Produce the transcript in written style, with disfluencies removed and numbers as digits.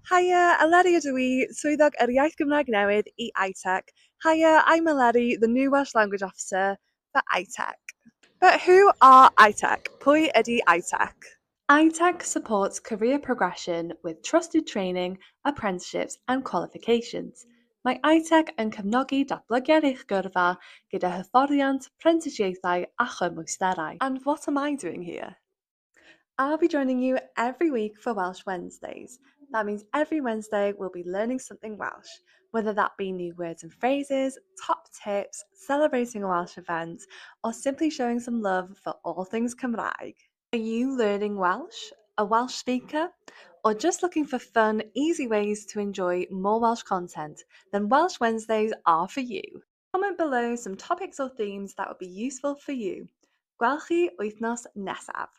Hiya, Eleri ydw i, swyddog yr Iaith Gymraeg Newydd i Itec. Hiya, I'm Eleri, the new Welsh Language Officer for Itec. But who are Itec? Pwy ydi Itec? Itec supports career progression with trusted training, apprenticeships and qualifications. Mae Itec yn cefnogi datblygiad eich gyrfa gyda hyfforddiant, prentisiaethau a chymwysterau. And what am I doing here? I'll be joining you every week for Welsh Wednesdays. That means every Wednesday we'll be learning something Welsh, whether that be new words and phrases, top tips, celebrating a Welsh event, or simply showing some love for all things Cymraeg. Are you learning Welsh, a Welsh speaker, or just looking for fun, easy ways to enjoy more Welsh content? Then Welsh Wednesdays are for you. Comment below some topics or themes that would be useful for you. Gweld chi wythnos nesaf.